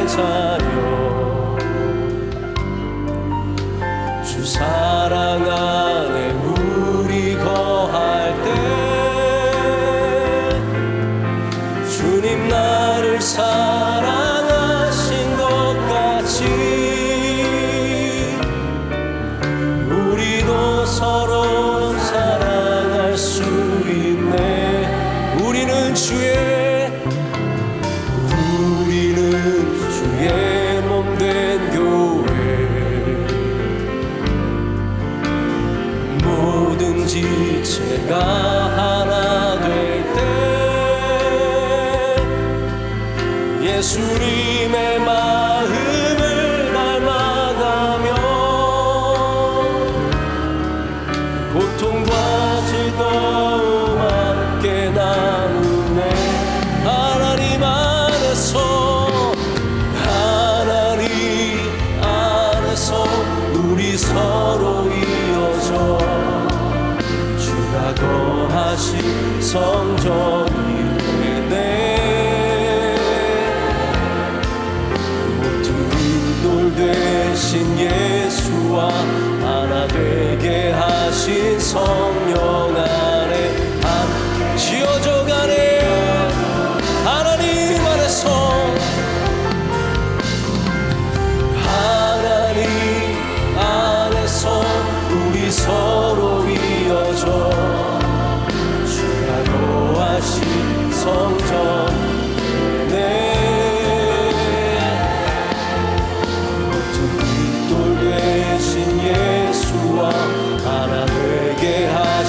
B: 자녀, 주 사랑 안에 우리 거할 때 주님 나를 사랑하신 것 같이 우리도 서로 사랑할 수 있네. 우리는 주의 몸된 교회, 모든 지체가 하나 될 때 예수님의 마음을 닮아가며 고통과 즐거움 함께 나누네. 하나님 안에서 우리 서로 이어져 주가 거하신 성전이 되네. 모퉁이 돌 되신 예수와 하나 되게 하신 성령 안에 함께 지어져 가네. 하나님 안에서 우리 서로 이어져 주가 거하신 성전이네. 모퉁이 돌 되신 예수와 하나 되게 하신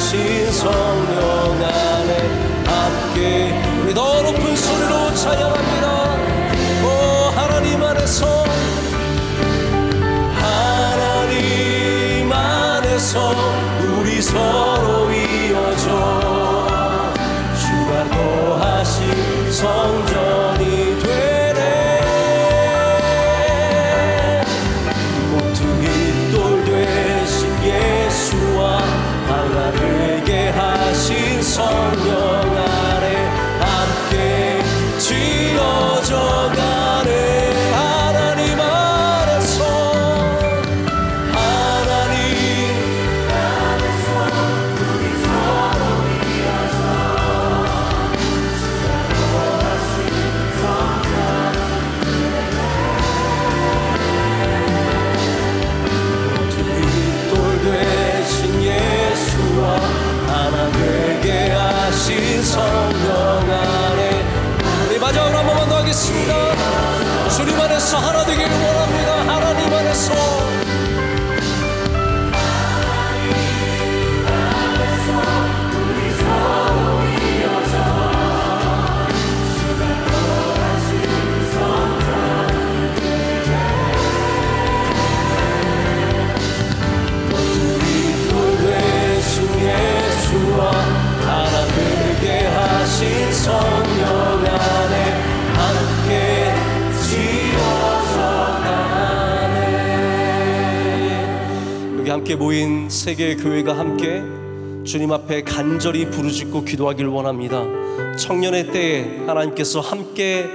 B: 안에서 하나 되기를 원합니다. 하나님 안에서. 하나 되게 하신 성령 안에 함께 지어져 가네. 여기 함께 모인 세계의 교회가 함께 주님 앞에 간절히 부르짖고 기도하길 원합니다. 청년의 때에 하나님께서 함께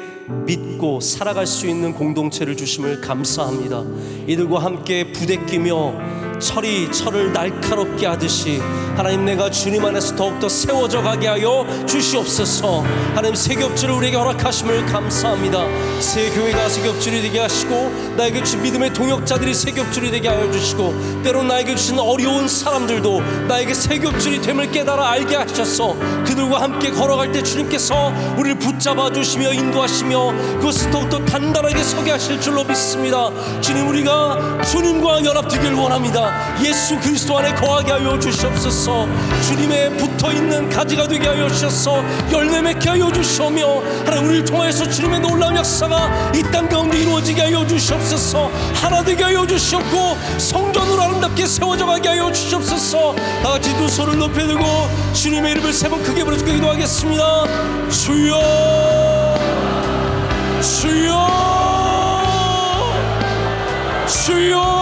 B: 믿고 살아갈 수 있는 공동체를 주심을 감사합니다. 이들과 함께 부대끼며 철을 날카롭게 하듯이 하나님, 내가 주님 안에서 더욱더 세워져 가게 하여 주시옵소서. 하나님, 새 겹줄을 우리에게 허락하심을 감사합니다. 새 교회가 새 겹줄이 되게 하시고, 나에게 주신 믿음의 동역자들이 새 겹줄이 되게 하여 주시고, 때론 나에게 주신 어려운 사람들도 나에게 새 겹줄이 됨을 깨달아 알게 하셔서 그들과 함께 걸어갈 때 주님께서 우리를 붙잡아 주시며 인도하시며 그것을 더욱더 단단하게 서게 하실 줄로 믿습니다. 주님, 우리가 주님과 연합되길 원합니다. 예수 그리스도 안에 거하게 하여 주시옵소서. 주님의 붙어있는 가지가 되게 하여 주셔서 열매 맺게 하여 주시오며, 하나님, 우리를 통하여서 주님의 놀라운 역사가 이 땅 가운데 이루어지게 하여 주시옵소서. 하나 되게 하여 주시옵고 성전으로 아름답게 세워져 가게 하여 주시옵소서. 다같이 두 손을 높여들고 주님의 이름을 세 번 크게 부르짖고 기도하겠습니다. 주여, 주여, 주여.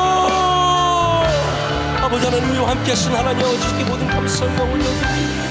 B: 아버지 하나님, 우리와 함께 하신 하나님 아버지께 모든 감사를 올려드립니다.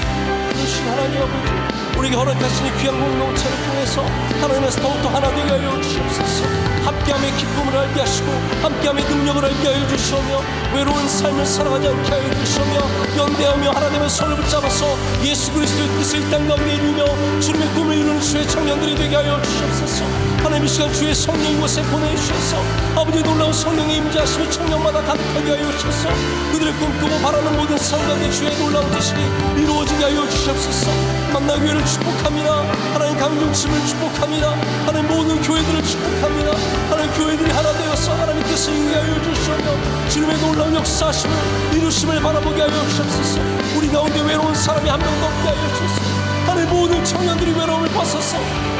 B: 그러신 하나님 아버지, 우리에게 허락하신 이 귀한 공동체를 통해서 하나님께서 더욱더 하나 되게 하여 주시옵소서. 함께함의 기쁨을 알게 하시고 함께함의 능력을 알게 하여 주시오며, 외로운 삶을 살아가지 않게 하여 주시오며, 연대하며 하나님의 손을 붙잡아서 예수 그리스도의 뜻을 이 땅 가운데 이루며 주님의 꿈을 이루는 주의 청년들이 되게 하여 주시옵소서. 하나님, 이 시간 주의 성령 이곳에 보내주셔서 아버지의 놀라운 성령의 임재하심이 청년마다 가득하게 하여 주셔서 그들의 꿈꾸고 바라는 모든 삶 가운데 주의 놀라운 뜻이 이루어지게 하여 주시옵소서. 만나교회를 축복합니다. 하나님, 강림침을 축복합니다. 하나님, 모든 교회들을 축복합니다. 하나님, 교회들이 하나 되어서 하나님 뜻을 이루게 하여 주시오며 주님의 놀라운 역사하심을 이루심을 바라보게 하여 주시옵소서. 우리 가운데 외로운 사람이 한 명도 없게 하여 주시옵소서. 하나님, 모든 청년들이 외로움을 벗어서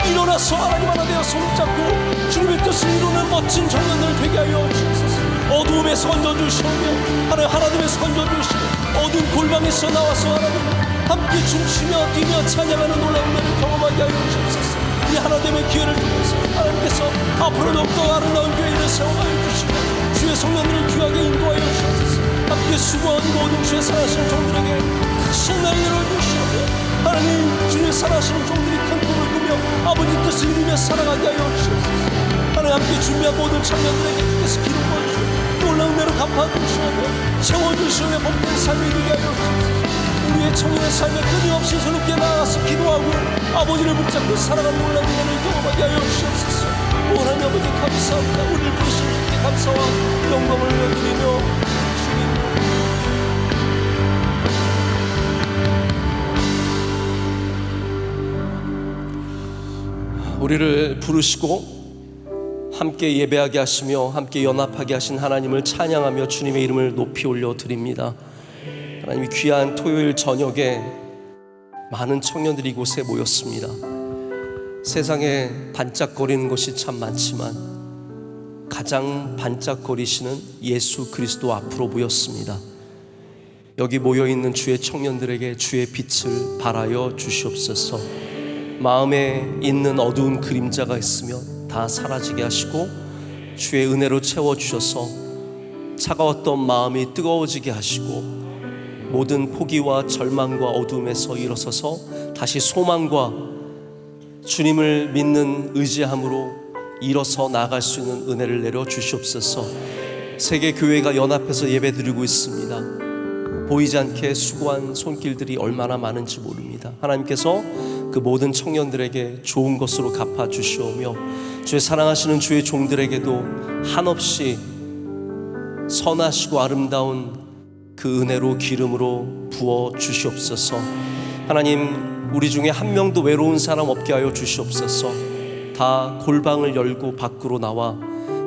B: 일어나서 하나님 하나 되어 손잡고 주님의 뜻을 이루는 멋진 청년들 되게 하여 주시옵소서. 어두움에서 건져주시오며 하나님, 하나님에서 건져주시고 어두운 골방에서 나와서 하나님 함께 춤추며 뛰며 찬양하는 놀라운 날을 경험하게 하여 주시옵소서. 이 하나됨의 기회를 통해서 하나님께서 앞으로 더욱더 아름다운 교회를 세워가여 주시고 주의 성령들을 귀하게 인도하여 주시옵소서. 함께 수고하는 모든 주의 사랑하시는 종들에게 크신 날 열어주시오며, 하나님, 주의 사랑하시는 종들이 큰 꿈을 꾸며 아버지 뜻을 이루며 살아가게 하여 주시옵소서. 하나님, 함께 준비한 모든 청년들에게 주께서 기름 부어주시고 놀라운 대로 갚아주시오며 채워주시오며 복된 삶이 되게 하여 주시옵소서. 우리의 청년의 삶에 끊임없이 주님께 나아가서 기도하고 아버지를 붙잡고 살아가는 놀라운 은혜를 경험하게 하여 주시옵소서. 하나님 아버지, 감사합니다. 우리를 부르신 주께 감사와 영광을 올려드리며 우리를 부르시고 함께 예배하게 하시며 함께 연합하게 하신 하나님을 찬양하며 주님의 이름을 높이 올려드립니다. 하나님, 귀한 토요일 저녁에 많은 청년들이 이곳에 모였습니다. 세상에 반짝거리는 것이 참 많지만 가장 반짝거리시는 예수 그리스도 앞으로 모였습니다. 여기 모여있는 주의 청년들에게 주의 빛을 발하여 주시옵소서. 마음에 있는 어두운 그림자가 있으면 다 사라지게 하시고 주의 은혜로 채워주셔서 차가웠던 마음이 뜨거워지게 하시고 모든 포기와 절망과 어둠에서 일어서서 다시 소망과 주님을 믿는 의지함으로 일어서 나아갈 수 있는 은혜를 내려 주시옵소서. 세계 교회가 연합해서 예배드리고 있습니다. 보이지 않게 수고한 손길들이 얼마나 많은지 모릅니다. 하나님께서 그 모든 청년들에게 좋은 것으로 갚아주시오며 주의 사랑하시는 주의 종들에게도 한없이 선하시고 아름다운 그 은혜로 기름으로 부어 주시옵소서. 하나님, 우리 중에 한 명도 외로운 사람 없게 하여 주시옵소서. 다 골방을 열고 밖으로 나와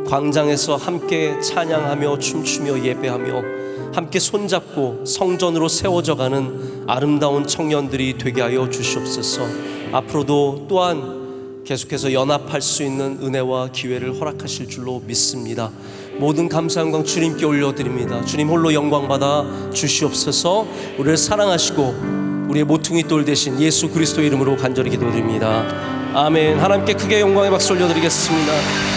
B: 광장에서 함께 찬양하며 춤추며 예배하며 함께 손잡고 성전으로 세워져 가는 아름다운 청년들이 되게 하여 주시옵소서. 앞으로도 또한 계속해서 연합할 수 있는 은혜와 기회를 허락하실 줄로 믿습니다. 모든 감사 영광 주님께 올려드립니다. 주님 홀로 영광 받아 주시옵소서. 우리를 사랑하시고 우리의 모퉁이 돌 되신 예수 그리스도의 이름으로 간절히 기도드립니다. 아멘. 하나님께 크게 영광의 박수 올려드리겠습니다.